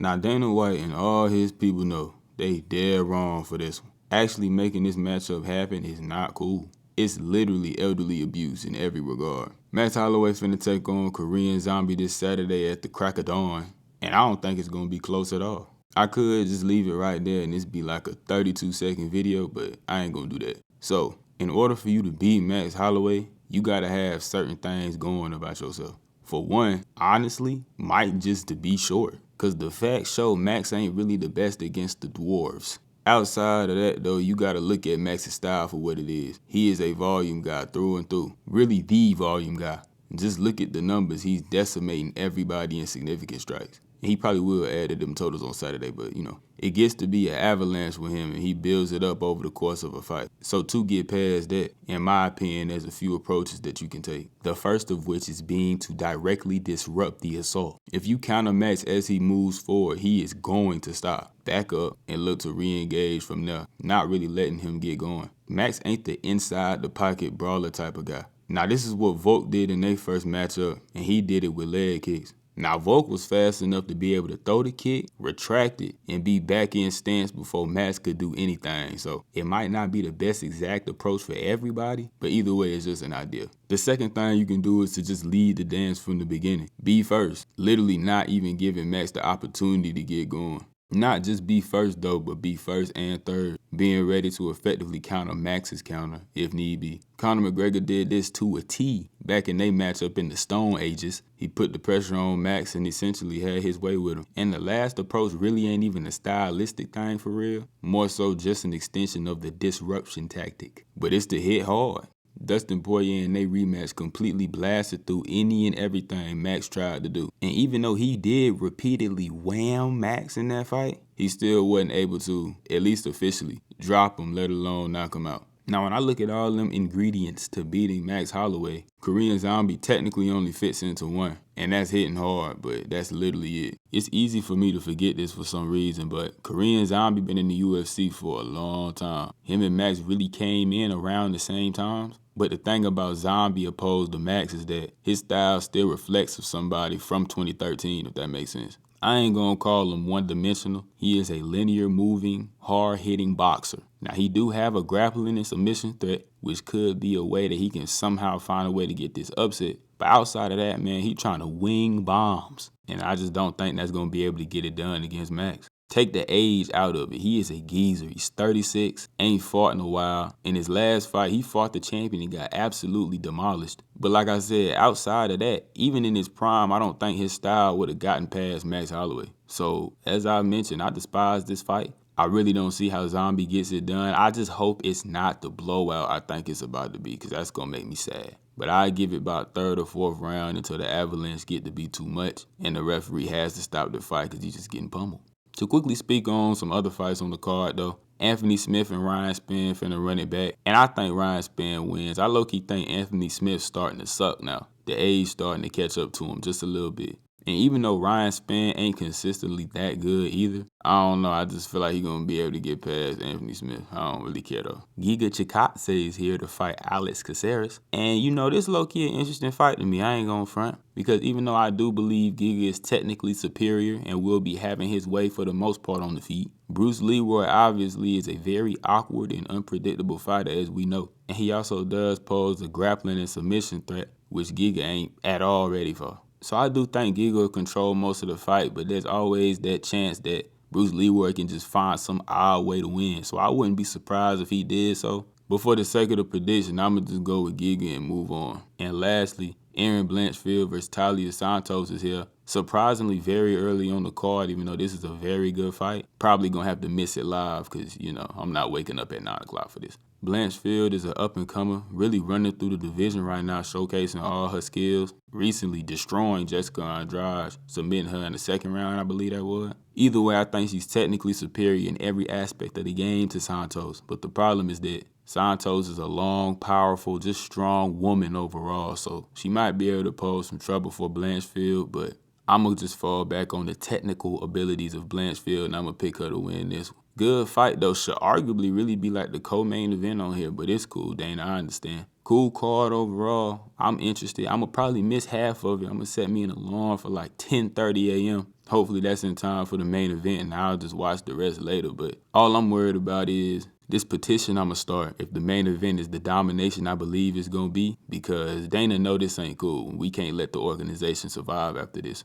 Now Dana White and all his people know they dead wrong for this one. Actually making this matchup happen is not cool. It's literally elderly abuse in every regard. Max Holloway finna take on Korean Zombie this Saturday at the crack of dawn, and I don't think it's gonna be close at all. I could just leave it right there and this be like a 32-second video, but I ain't gonna do that. So, in order for you to beat Max Holloway, you gotta have certain things going about yourself. For one, honestly, might just to be short, cause the facts show Max ain't really the best against the dwarves. Outside of that though, you gotta look at Max's style for what it is. He is a volume guy through and through. Really the volume guy. Just look at the numbers, he's decimating everybody in significant strikes. And he probably will add to them totals on Saturday, but it gets to be an avalanche with him and he builds it up over the course of a fight. So to get past that, in my opinion, there's a few approaches that you can take. The first of which is being to directly disrupt the assault. If you counter Max as he moves forward, he is going to stop, back up, and look to re-engage from there, not really letting him get going. Max ain't the inside the pocket brawler type of guy. Now this is what Volk did in their first matchup, and he did it with leg kicks. Now Volk was fast enough to be able to throw the kick, retract it, and be back in stance before Max could do anything. So it might not be the best exact approach for everybody, but either way, it's just an idea. The second thing you can do is to just lead the dance from the beginning. Be first, literally not even giving Max the opportunity to get going. Not just be first though, but be first and third, being ready to effectively counter Max's counter if need be. Conor McGregor did this to a T back in their matchup in the Stone Ages. He put the pressure on Max and essentially had his way with him. And the last approach really ain't even a stylistic thing for real, more so just an extension of the disruption tactic. But it's to hit hard. Dustin Poirier and they rematch completely blasted through any and everything Max tried to do. And even though he did repeatedly wham Max in that fight, he still wasn't able to, at least officially, drop him, let alone knock him out. Now, when I look at all them ingredients to beating Max Holloway, Korean Zombie technically only fits into one, and that's hitting hard, but that's literally it. It's easy for me to forget this for some reason, but Korean Zombie been in the UFC for a long time. Him and Max really came in around the same times, but the thing about Zombie opposed to Max is that his style still reflects of somebody from 2013, if that makes sense. I ain't gonna call him one-dimensional. He is a linear moving, hard-hitting boxer. Now, he do have a grappling and submission threat, which could be a way that he can somehow find a way to get this upset. But outside of that, man, he trying to wing bombs. And I just don't think that's gonna be able to get it done against Max. Take the age out of it. He is a geezer. He's 36, ain't fought in a while. In his last fight, he fought the champion and got absolutely demolished. But like I said, outside of that, even in his prime, I don't think his style would have gotten past Max Holloway. So, as I mentioned, I despise this fight. I really don't see how Zombie gets it done. I just hope it's not the blowout I think it's about to be, because that's going to make me sad. But I give it about third or fourth round until the avalanche get to be too much, and the referee has to stop the fight because he's just getting pummeled. To quickly speak on some other fights on the card though, Anthony Smith and Ryan Spann finna run it back, and I think Ryan Spann wins. I low-key think Anthony Smith's starting to suck now. The age starting to catch up to him just a little bit. And even though Ryan Spann ain't consistently that good either, I don't know, I just feel like he's going to be able to get past Anthony Smith. I don't really care though. Giga Chikadze is here to fight Alex Caceres. And this low-key an interesting fight to me, I ain't going to front. Because even though I do believe Giga is technically superior and will be having his way for the most part on the feet, Bruce Leroy obviously is a very awkward and unpredictable fighter, as we know. And he also does pose a grappling and submission threat, which Giga ain't at all ready for. So I do think Giga will control most of the fight, but there's always that chance that Bruce Leroy can just find some odd way to win. So I wouldn't be surprised if he did so. But for the sake of the prediction, I'm going to just go with Giga and move on. And lastly, Aaron Blanchfield versus Talia Santos is here. Surprisingly very early on the card, even though this is a very good fight. Probably going to have to miss it live because, I'm not waking up at 9 o'clock for this. Blanchfield is an up-and-comer, really running through the division right now, showcasing all her skills. Recently destroying Jessica Andrade, submitting her in the second round, I believe that was. Either way, I think she's technically superior in every aspect of the game to Santos. But the problem is that Santos is a long, powerful, just strong woman overall. So she might be able to pose some trouble for Blanchfield, but I'm going to just fall back on the technical abilities of Blanchfield, and I'm going to pick her to win this one. Good fight, though. Should arguably really be like the co-main event on here, but it's cool, Dana. I understand. Cool card overall. I'm interested. I'm going to probably miss half of it. I'm going to set me an alarm for like 10:30 a.m. Hopefully that's in time for the main event, and I'll just watch the rest later. But all I'm worried about is this petition I'm going to start if the main event is the domination I believe it's going to be, because Dana know this ain't cool. We can't let the organization survive after this.